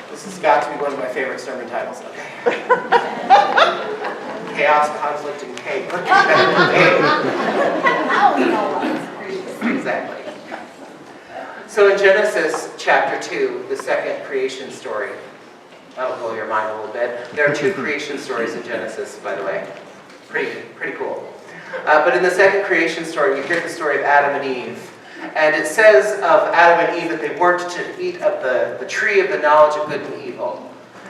This has got to be one of my favorite sermon titles. Okay. Chaos, conflict, and cake. Exactly. So in Genesis chapter 2, the second creation story, that'll blow your mind a little bit. There are two creation stories in Genesis, by the way. Pretty cool. But in the second creation story, you hear the story of Adam and Eve. And it says of Adam and Eve that they weren't to eat of the tree of the knowledge of good and evil.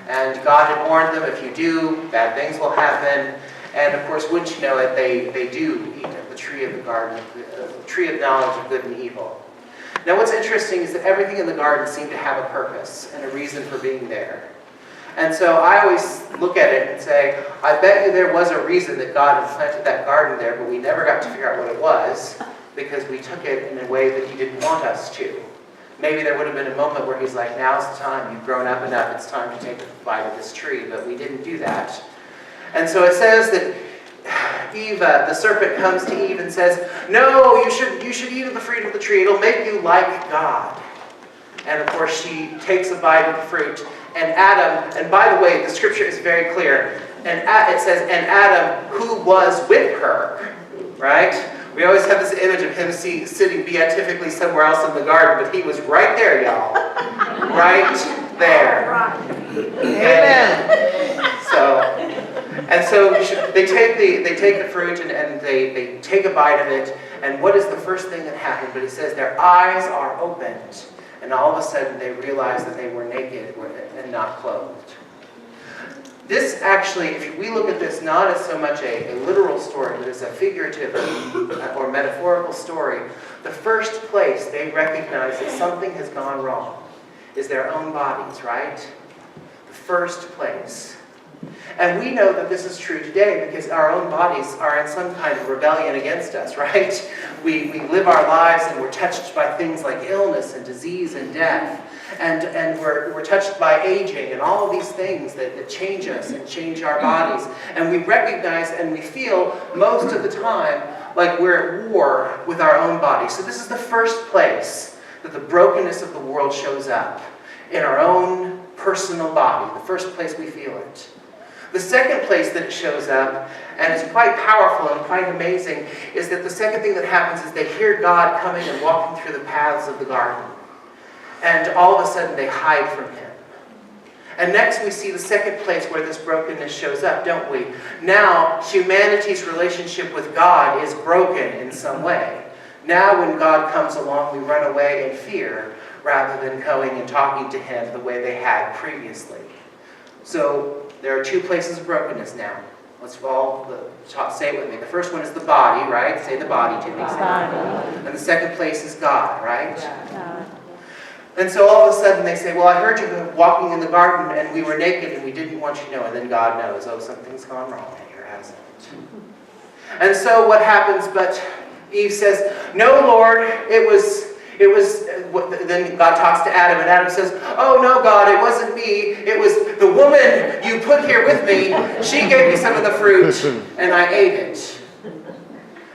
And God had warned them, if you do, bad things will happen. And of course, wouldn't you know it, they do eat of the tree of the garden, the tree of knowledge of good and evil. Now what's interesting is that everything in the garden seemed to have a purpose and a reason for being there. And so I always look at it and say, I bet you there was a reason that God had planted that garden there, but we never got to figure out what it was, because we took it in a way that He didn't want us to. Maybe there would have been a moment where He's like, now's the time, you've grown up enough, it's time to take a bite of this tree, but we didn't do that. And so it says that Eve, the serpent comes to Eve and says, no, you should eat of the fruit of the tree, it'll make you like God. And of course she takes a bite of the fruit, and Adam, and by the way, the scripture is very clear, and it says, and Adam, who was with her, right? We always have this image of him sitting beatifically somewhere else in the garden, but he was right there, y'all. Right there. Amen. So they take the fruit and they take a bite of it, and what is the first thing that happened? But it says their eyes are opened, and all of a sudden they realize that they were naked and not clothed. This actually, if we look at this not as so much a literal story, but as a figurative or metaphorical story, the first place they recognize that something has gone wrong is their own bodies, right? The first place. And we know that this is true today because our own bodies are in some kind of rebellion against us, right? We live our lives and we're touched by things like illness and disease and death. And we're touched by aging and all of these things that change us and change our bodies. And we recognize and we feel most of the time like we're at war with our own bodies. So this is the first place that the brokenness of the world shows up, in our own personal body, the first place we feel it. The second place that it shows up, and it's quite powerful and quite amazing, is that the second thing that happens is they hear God coming and walking through the paths of the garden. And all of a sudden they hide from Him. And next we see the second place where this brokenness shows up, don't we? Now humanity's relationship with God is broken in some way. Now when God comes along, we run away in fear rather than going and talking to Him the way they had previously. So there are two places of brokenness now. Let's all say it with me. The first one is the body, right? Say the body, Timmy. And the second place is God, right? Yeah. And so all of a sudden they say, well, I heard you walking in the garden and we were naked and we didn't want you to know. And then God knows, oh, something's gone wrong here, hasn't it? And so what happens? But Eve says, no, Lord, it was, then God talks to Adam, and Adam says, oh no, God, it wasn't me. It was the woman you put here with me. She gave me some of the fruit, and I ate it.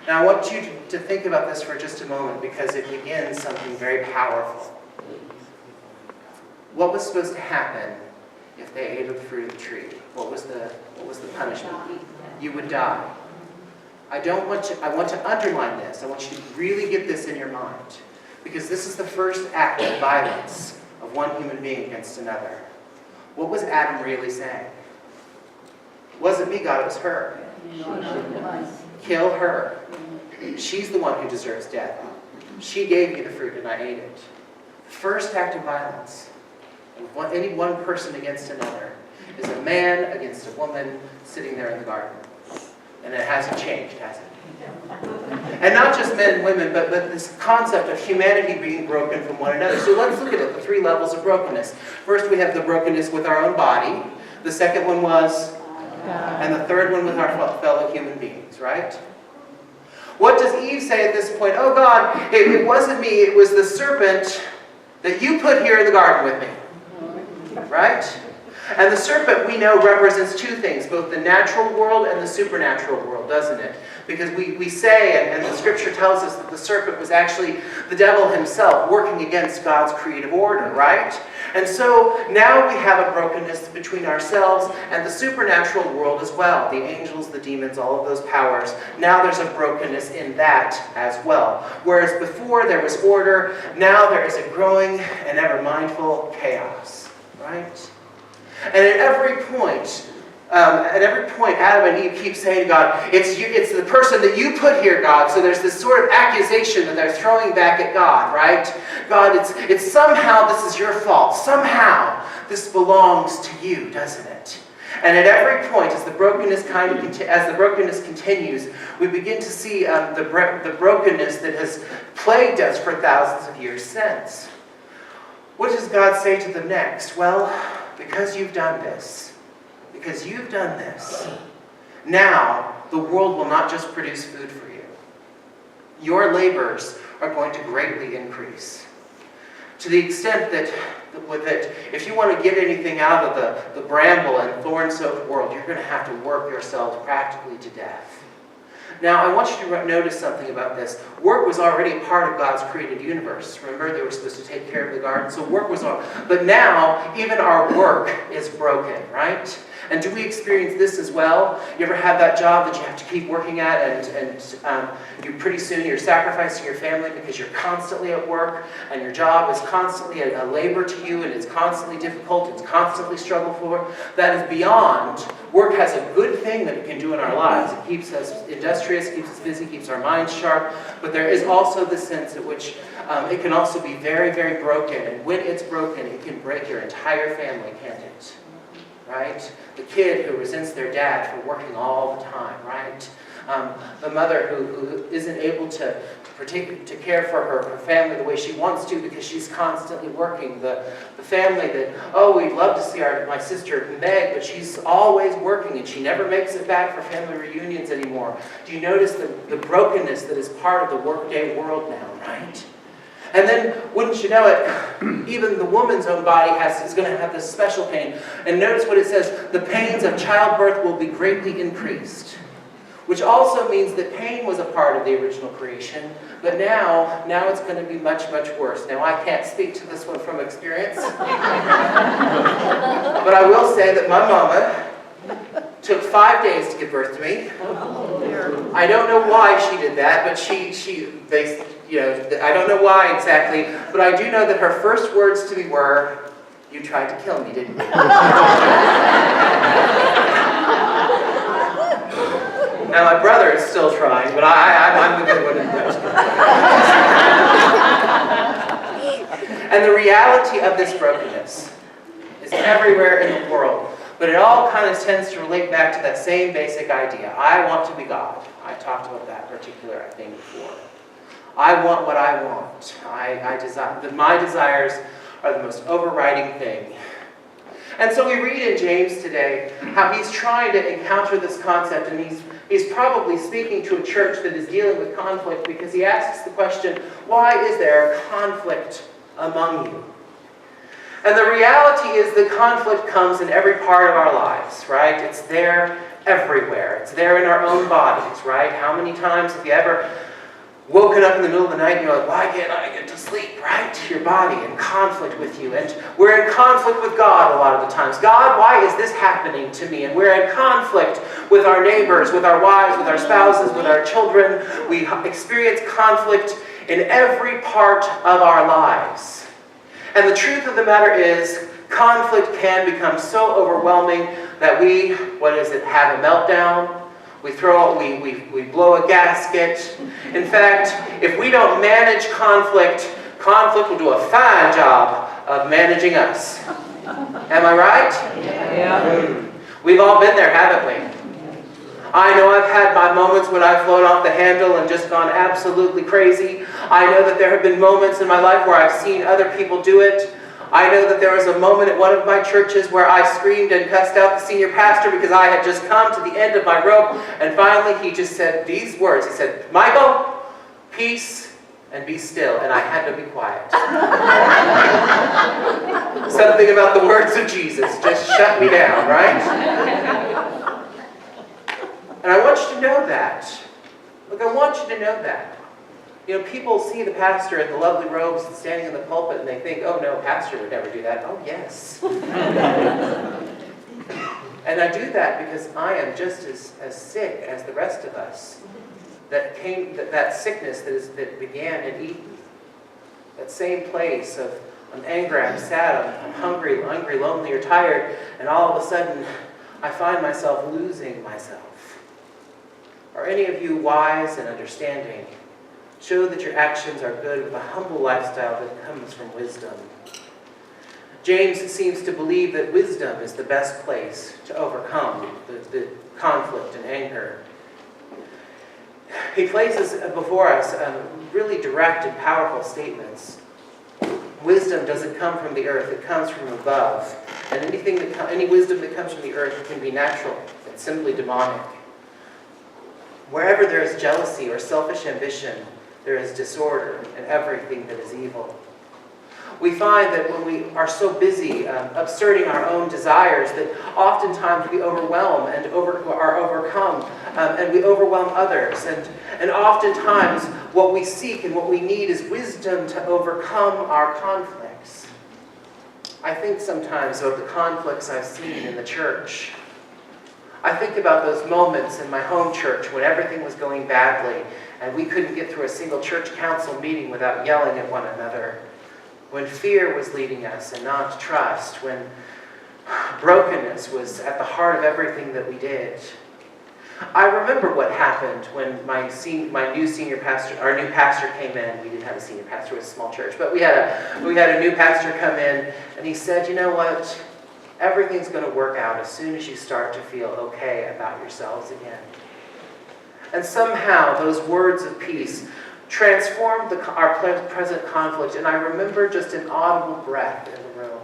Now I want you to think about this for just a moment, because it begins something very powerful. What was supposed to happen if they ate of the fruit of the tree? What was the punishment? You would die. I want to underline this. I want you to really get this in your mind. Because this is the first act of violence of one human being against another. What was Adam really saying? It wasn't me, God, it was her. Kill her. She's the one who deserves death. She gave me the fruit and I ate it. The first act of violence of any one person against another is a man against a woman sitting there in the garden. And it hasn't changed, has it? And not just men and women, but this concept of humanity being broken from one another. So let's look at it, the three levels of brokenness. First we have the brokenness with our own body. The second one was God. And the third one with our fellow human beings, right? What does Eve say at this point? Oh God, it wasn't me, it was the serpent that you put here in the garden with me. Right? And the serpent, we know, represents two things, both the natural world and the supernatural world, doesn't it? Because we say, and the scripture tells us that the serpent was actually the devil himself working against God's creative order, right? And so now we have a brokenness between ourselves and the supernatural world as well. The angels, the demons, all of those powers. Now there's a brokenness in that as well. Whereas before there was order, now there is a growing and ever mindful chaos, right? And at every point, Adam and Eve keep saying to God, it's the person that you put here, God. So there's this sort of accusation that they're throwing back at God, right? God, it's somehow this is your fault. Somehow this belongs to you, doesn't it? And at every point, as the brokenness continues, we begin to see the brokenness that has plagued us for thousands of years since. What does God say to them next? Well, because you've done this, now the world will not just produce food for you. Your labors are going to greatly increase. To the extent that if you want to get anything out of the bramble and thorn-soaked world, you're going to have to work yourselves practically to death. Now, I want you to notice something about this. Work was already a part of God's created universe. Remember, they were supposed to take care of the garden, so work was on. But now, even our work is broken, right? And do we experience this as well? You ever have that job that you have to keep working at, and you pretty soon you're sacrificing your family because you're constantly at work, and your job is constantly a labor to you, and it's constantly difficult, it's constantly struggle for. That is beyond. Work has a good thing that it can do in our lives. It keeps us industrious, keeps us busy, keeps our minds sharp, but there is also the sense in which it can also be very, very broken, and when it's broken, it can break your entire family, can't it? Right? The kid who resents their dad for working all the time, right? The mother who isn't able to care for her family the way she wants to because she's constantly working. The family that, we'd love to see my sister Meg, but she's always working and she never makes it back for family reunions anymore. Do you notice the brokenness that is part of the workday world now, right? And then, wouldn't you know it, even the woman's own body is going to have this special pain. And notice what it says, the pains of childbirth will be greatly increased. Which also means that pain was a part of the original creation, but now it's going to be much, much worse. Now, I can't speak to this one from experience, but I will say that my mama took 5 days to give birth to me. I don't know why she did that, but I don't know why exactly, but I do know that her first words to me were, "You tried to kill me, didn't you?" Now my brother is still trying, but I'm the good one in the house. And the reality of this brokenness is everywhere in the world. But it all kind of tends to relate back to that same basic idea. I want to be God. I talked about that particular thing before. I want what I want. My desires are the most overriding thing. And so we read in James today how he's trying to encounter this concept, and he's probably speaking to a church that is dealing with conflict because he asks the question, why is there conflict among you? And the reality is that conflict comes in every part of our lives, right? It's there everywhere. It's there in our own bodies, right? How many times have you ever woken up in the middle of the night and you're like, why can't I get to sleep, right? Your body in conflict with you. And we're in conflict with God a lot of the times. God, why is this happening to me? And we're in conflict with our neighbors, with our wives, with our spouses, with our children. We experience conflict in every part of our lives. And the truth of the matter is, conflict can become so overwhelming that we, have a meltdown. We blow a gasket. In fact, if we don't manage conflict will do a fine job of managing us. Am I right? Yeah. We've all been there, haven't we? I know I've had my moments when I've flown off the handle and just gone absolutely crazy. I know that there have been moments in my life where I've seen other people do it. I know that there was a moment at one of my churches where I screamed and cussed out the senior pastor because I had just come to the end of my rope, and finally he just said these words. He said, "Michael, peace and be still," and I had to be quiet. Something about the words of Jesus just shut me down, right? And I want you to know that Look, I want you to know that. You know, people see the pastor in the lovely robes and standing in the pulpit and they think, oh no, pastor would never do that. Oh yes. And I do that because I am just as sick as the rest of us. That sickness that began in Eden. That same place of I'm angry, I'm sad, I'm hungry, lonely, or tired, and all of a sudden I find myself losing myself. Are any of you wise and understanding? Show that your actions are good with a humble lifestyle that comes from wisdom. James seems to believe that wisdom is the best place to overcome the conflict and anger. He places before us really direct and powerful statements. Wisdom doesn't come from the earth, it comes from above. And any wisdom that comes from the earth can be natural. It's simply demonic. Wherever there is jealousy or selfish ambition, there is disorder and everything that is evil. We find that when we are so busy asserting our own desires that oftentimes we overwhelm and are overcome and we overwhelm others. And oftentimes what we seek and what we need is wisdom to overcome our conflicts. I think sometimes of the conflicts I've seen in the church. I think about those moments in my home church when everything was going badly and we couldn't get through a single church council meeting without yelling at one another. When fear was leading us and not trust, when brokenness was at the heart of everything that we did. I remember what happened when our new pastor came in. We didn't have a senior pastor, it was a small church, but we had a new pastor come in, and he said, you know what? Everything's going to work out as soon as you start to feel okay about yourselves again. And somehow those words of peace transformed our present conflict, and I remember just an audible breath in the room.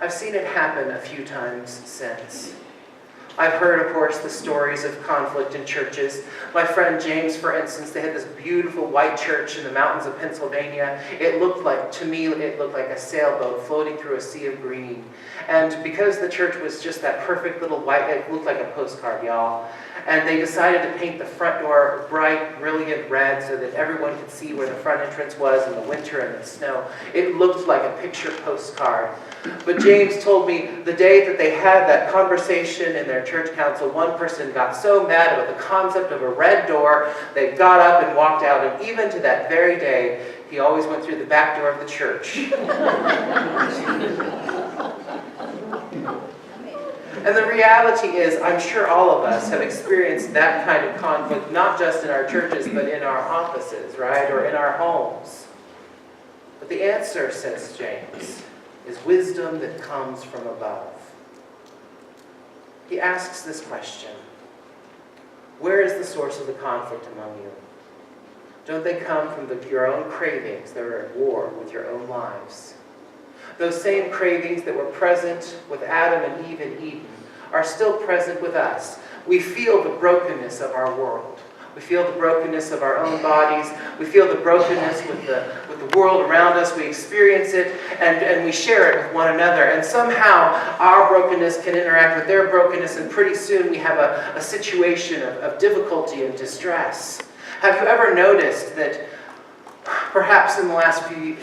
I've seen it happen a few times since. I've heard, of course, the stories of conflict in churches. My friend James, for instance, they had this beautiful white church in the mountains of Pennsylvania. To me, it looked like a sailboat floating through a sea of green. And because the church was just that perfect little white, it looked like a postcard, y'all. And they decided to paint the front door bright, brilliant red so that everyone could see where the front entrance was in the winter and the snow. It looked like a picture postcard. But James told me the day that they had that conversation in their church council, one person got so mad about the concept of a red door, they got up and walked out. And even to that very day, he always went through the back door of the church. And the reality is, I'm sure all of us have experienced that kind of conflict, not just in our churches, but in our offices, right? Or in our homes. But the answer, says James, is wisdom that comes from above. He asks this question: where is the source of the conflict among you? Don't they come from your own cravings that are at war with your own lives? Those same cravings that were present with Adam and Eve in Eden are still present with us. We feel the brokenness of our world. We feel the brokenness of our own bodies. We feel the brokenness with the world around us. We experience it and we share it with one another. And somehow our brokenness can interact with their brokenness, and pretty soon we have a situation of difficulty and distress. Have you ever noticed that perhaps in the last few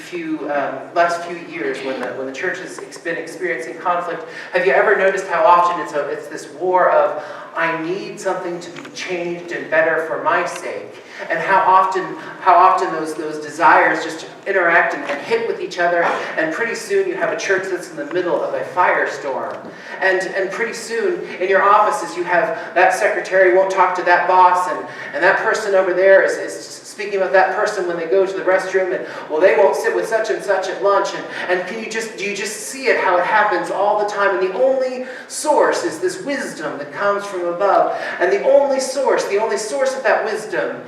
years, when the church has been experiencing conflict, have you ever noticed how often it's this war of I need something to be changed and better for my sake, and how often those desires just interact and hit with each other, and pretty soon you have a church that's in the middle of a firestorm, and pretty soon in your offices you have that secretary won't talk to that boss, and that person over there is speaking about that person when they go to the restroom, and well, they won't sit with such and such at lunch, and do you just see it, how it happens all the time? And the only source is this wisdom that comes from above. And the only source of that wisdom,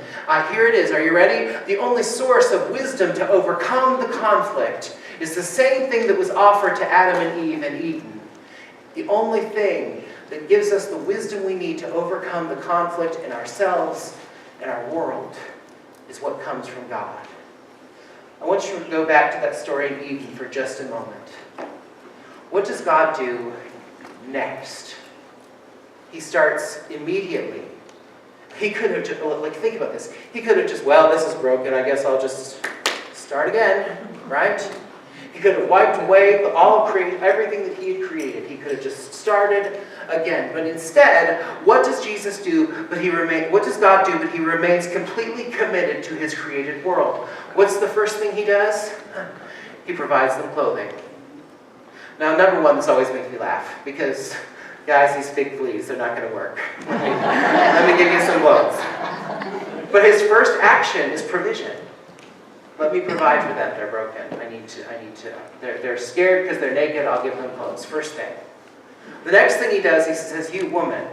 here it is, are you ready? The only source of wisdom to overcome the conflict is the same thing that was offered to Adam and Eve in Eden. The only thing that gives us the wisdom we need to overcome the conflict in ourselves and our world is what comes from God. I want you to go back to that story in Eden for just a moment. What does God do next? He starts immediately. He could have just, think about this. He could have just, well, this is broken. I guess I'll just start again, right? He could have wiped away everything that he had created. He could have just started again. But instead, what does Jesus do? What does God do? But he remains completely committed to his created world. What's the first thing he does? He provides them clothing. Now, number one, this always makes me laugh because, guys, these fig fleas, they're not going to work. Let me give you some clothes. But his first action is provision. Let me provide for them. They're broken. They're scared because they're naked. I'll give them clothes. First thing. The next thing he does, he says, you woman,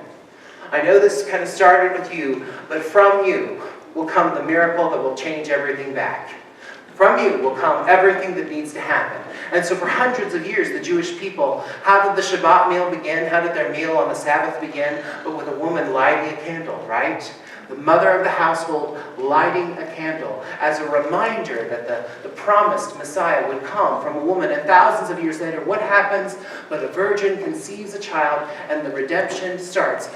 I know this kind of started with you, but from you will come the miracle that will change everything back. From you will come everything that needs to happen. And so for hundreds of years, the Jewish people, how did the Shabbat meal begin? How did their meal on the Sabbath begin? But with a woman lighting a candle, right? The mother of the household lighting a candle as a reminder that the promised Messiah would come from a woman. And thousands of years later, what happens? But a virgin conceives a child and the redemption starts.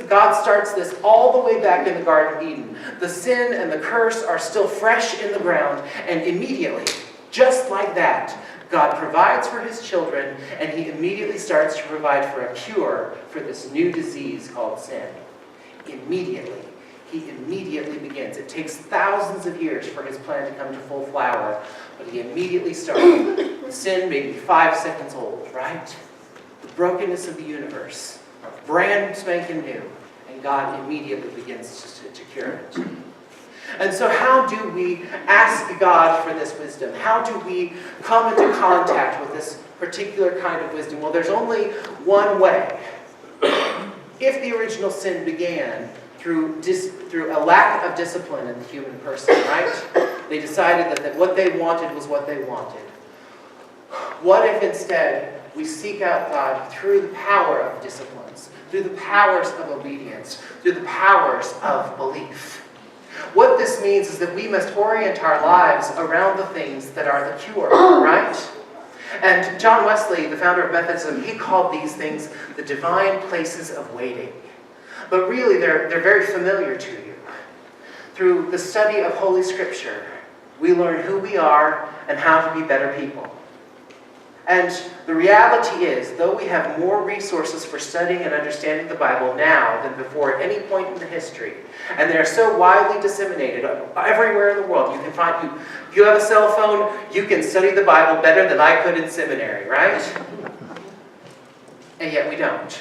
God starts this all the way back in the Garden of Eden. The sin and the curse are still fresh in the ground. And immediately, just like that, God provides for his children, and he immediately starts to provide for a cure for this new disease called sin. Immediately. He immediately begins. It takes thousands of years for his plan to come to full flower, but he immediately started. Sin may be 5 seconds old, right? The brokenness of the universe, brand spanking new, and God immediately begins to cure it. And so how do we ask God for this wisdom? How do we come into contact with this particular kind of wisdom? Well, there's only one way. If the original sin began through a lack of discipline in the human person, right? They decided that what they wanted was what they wanted. What if instead we seek out God through the power of disciplines, through the powers of obedience, through the powers of belief? What this means is that we must orient our lives around the things that are the cure, right? And John Wesley, the founder of Methodism, he called these things the divine places of waiting. But really, they're very familiar to you. Through the study of Holy Scripture, we learn who we are and how to be better people. And the reality is, though we have more resources for studying and understanding the Bible now than before at any point in the history, and they are so widely disseminated everywhere in the world, you can find, if you have a cell phone, you can study the Bible better than I could in seminary, right? And yet we don't.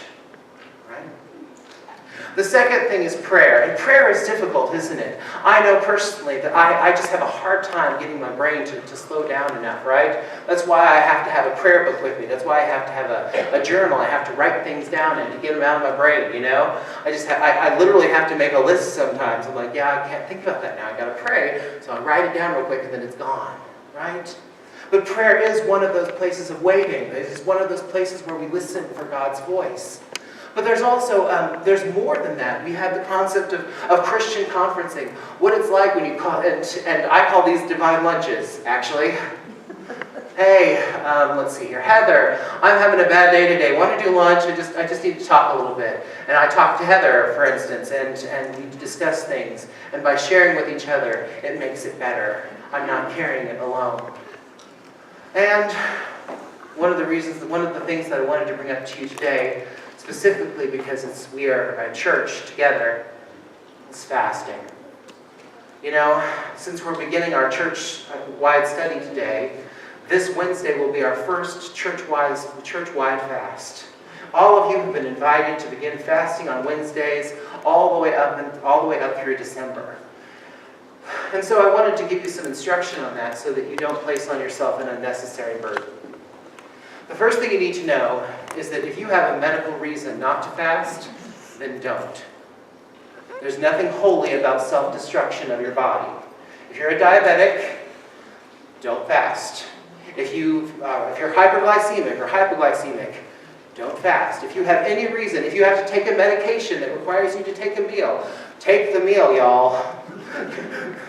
The second thing is prayer. And prayer is difficult, isn't it? I know personally that I just have a hard time getting my brain to slow down enough, right? That's why I have to have a prayer book with me. That's why I have to have a journal. I have to write things down and to get them out of my brain, you know? I literally have to make a list sometimes. I'm like, yeah, I can't think about that now. I got to pray. So I write it down real quick and then it's gone, right? But prayer is one of those places of waiting. It is one of those places where we listen for God's voice. But there's also, there's more than that. We have the concept of Christian conferencing. What it's like when you call, and I call these divine lunches, actually. Hey, let's see here. Heather, I'm having a bad day today. Want to do lunch? I just need to talk a little bit. And I talk to Heather, for instance, and we discuss things. And by sharing with each other, it makes it better. I'm not carrying it alone. And one of the things that I wanted to bring up to you today, specifically because we are a church together, is fasting. You know, since we're beginning our church-wide study today, this Wednesday will be our first church-wide fast. All of you have been invited to begin fasting on Wednesdays, all the way up through December. And so I wanted to give you some instruction on that so that you don't place on yourself an unnecessary burden. The first thing you need to know is that if you have a medical reason not to fast, then don't. There's nothing holy about self-destruction of your body. If you're a diabetic, don't fast. If you're hyperglycemic or hypoglycemic, don't fast. If you have any reason, if you have to take a medication that requires you to take a meal, take the meal, y'all.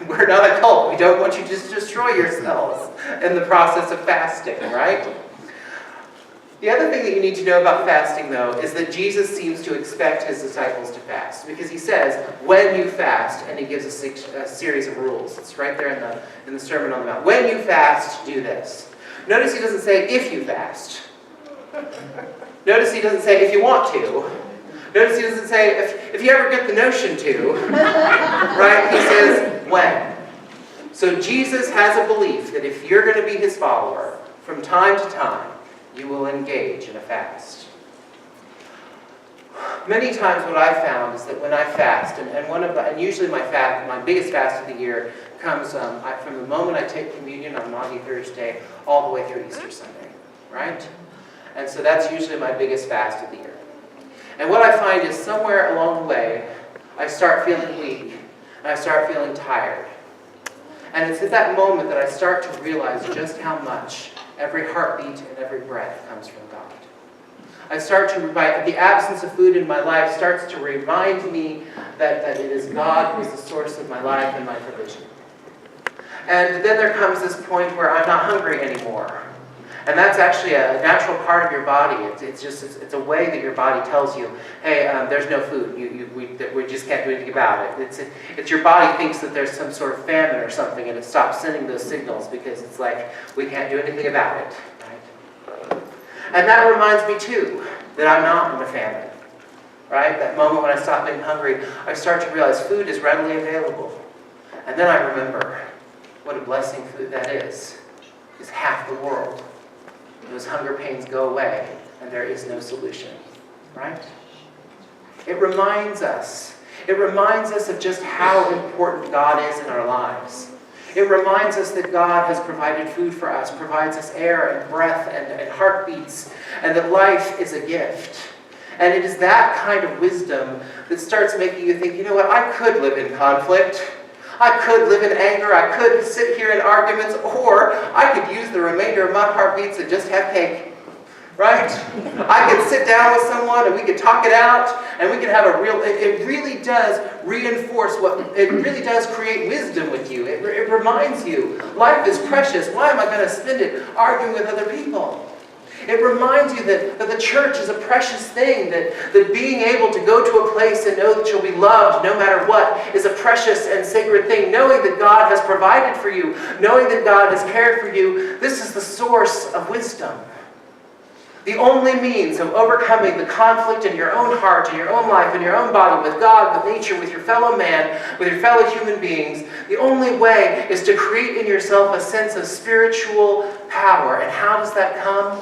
We're not a cult. We don't want you to just destroy yourselves in the process of fasting, right? The other thing that you need to know about fasting, though, is that Jesus seems to expect his disciples to fast. Because he says, when you fast, and he gives a series of rules. It's right there in the Sermon on the Mount. When you fast, do this. Notice he doesn't say, if you fast. Notice he doesn't say, if you want to. Notice he doesn't say, if you ever get the notion to. Right? He says, when. So Jesus has a belief that if you're going to be his follower, from time to time, you will engage in a fast. Many times what I've found is that when I fast, and usually my biggest fast of the year comes from the moment I take communion on Maundy Thursday all the way through Easter Sunday, right? And so that's usually my biggest fast of the year. And what I find is somewhere along the way, I start feeling weak, and I start feeling tired. And it's at that moment that I start to realize just how much every heartbeat and every breath comes from God. The absence of food in my life starts to remind me that it is God who is the source of my life and my provision. And then there comes this point where I'm not hungry anymore. And that's actually a natural part of your body. It's a way that your body tells you, hey, there's no food. We just can't do anything about it. It's your body thinks that there's some sort of famine or something, and it stops sending those signals because it's like, we can't do anything about it. Right? And that reminds me, too, that I'm not in a famine. Right? That moment when I stop being hungry, I start to realize food is readily available. And then I remember what a blessing food that is. It's half the world. Those hunger pains go away, and there is no solution, right? It reminds us of just how important God is in our lives. It reminds us that God has provided food for us, provides us air and breath and heartbeats, and that life is a gift. And it is that kind of wisdom that starts making you think, you know what, I could live in conflict. I could live in anger, I could sit here in arguments, or I could use the remainder of my heartbeats and just have cake. Right? I could sit down with someone and we could talk it out, and we could have it really does reinforce it really does create wisdom with you. It reminds you, life is precious. Why am I going to spend it arguing with other people? It reminds you that the church is a precious thing, that being able to go to a place and know that you'll be loved no matter what is a precious and sacred thing. Knowing that God has provided for you, knowing that God has cared for you, this is the source of wisdom. The only means of overcoming the conflict in your own heart, in your own life, in your own body, with God, with nature, with your fellow man, with your fellow human beings, the only way is to create in yourself a sense of spiritual power. And how does that come?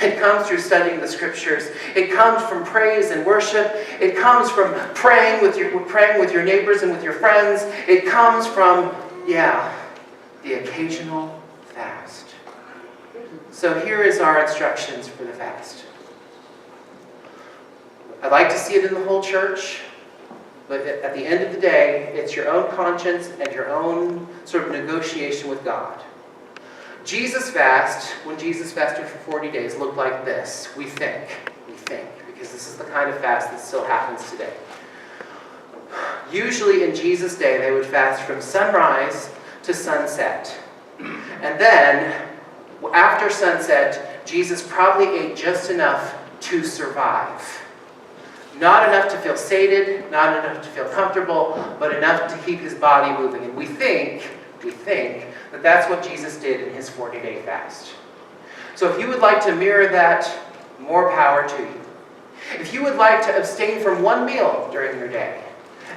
It comes through studying the Scriptures. It comes from praise and worship. It comes from praying with your neighbors and with your friends. It comes from, the occasional fast. So here is our instructions for the fast. I'd like to see it in the whole church, but at the end of the day, it's your own conscience and your own sort of negotiation with God. Jesus' fast, when Jesus fasted for 40 days, looked like this. We think, because this is the kind of fast that still happens today. Usually in Jesus' day, they would fast from sunrise to sunset. And then, after sunset, Jesus probably ate just enough to survive. Not enough to feel sated, not enough to feel comfortable, but enough to keep his body moving. And we think that that's what Jesus did in his 40-day fast. So if you would like to mirror that, more power to you. If you would like to abstain from one meal during your day,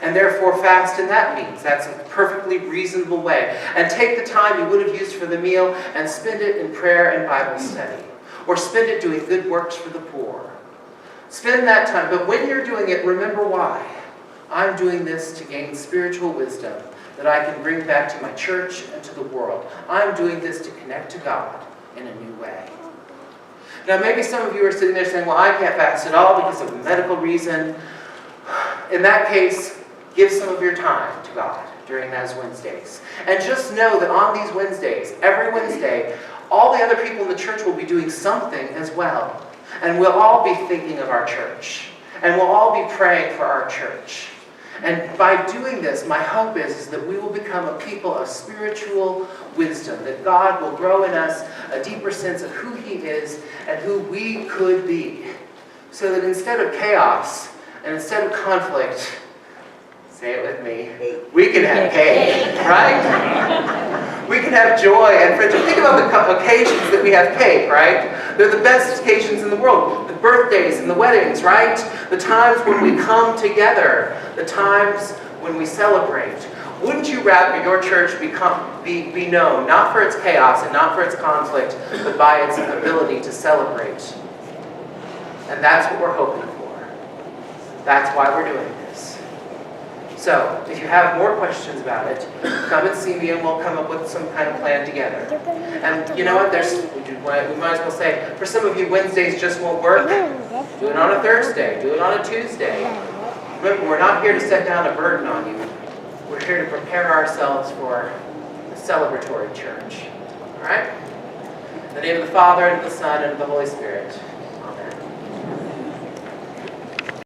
and therefore fast in that means, that's a perfectly reasonable way. And take the time you would have used for the meal and spend it in prayer and Bible study. Or spend it doing good works for the poor. Spend that time, but when you're doing it, remember why. I'm doing this to gain spiritual wisdom that I can bring back to my church and to the world. I'm doing this to connect to God in a new way. Now maybe some of you are sitting there saying, well, I can't fast at all because of a medical reason. In that case, give some of your time to God during those Wednesdays. And just know that on these Wednesdays, every Wednesday, all the other people in the church will be doing something as well. And we'll all be thinking of our church. And we'll all be praying for our church. And by doing this, my hope is that we will become a people of spiritual wisdom, that God will grow in us a deeper sense of who he is and who we could be. So that instead of chaos and instead of conflict, say it with me, we can have cake, right? We can have joy and friendship. Think about the occasions that we have cake, right? They're the best occasions in the world. The birthdays and the weddings, right? The times when we come together. The times when we celebrate. Wouldn't you rather your church be known, not for its chaos and not for its conflict, but by its ability to celebrate? And that's what we're hoping for. That's why we're doing this. So, if you have more questions about it, come and see me and we'll come up with some kind of plan together. And you know what, we might as well say, for some of you, Wednesdays just won't work. Do it on a Thursday, do it on a Tuesday. Remember, we're not here to set down a burden on you. We're here to prepare ourselves for a celebratory church. All right? In the name of the Father, and of the Son, and of the Holy Spirit.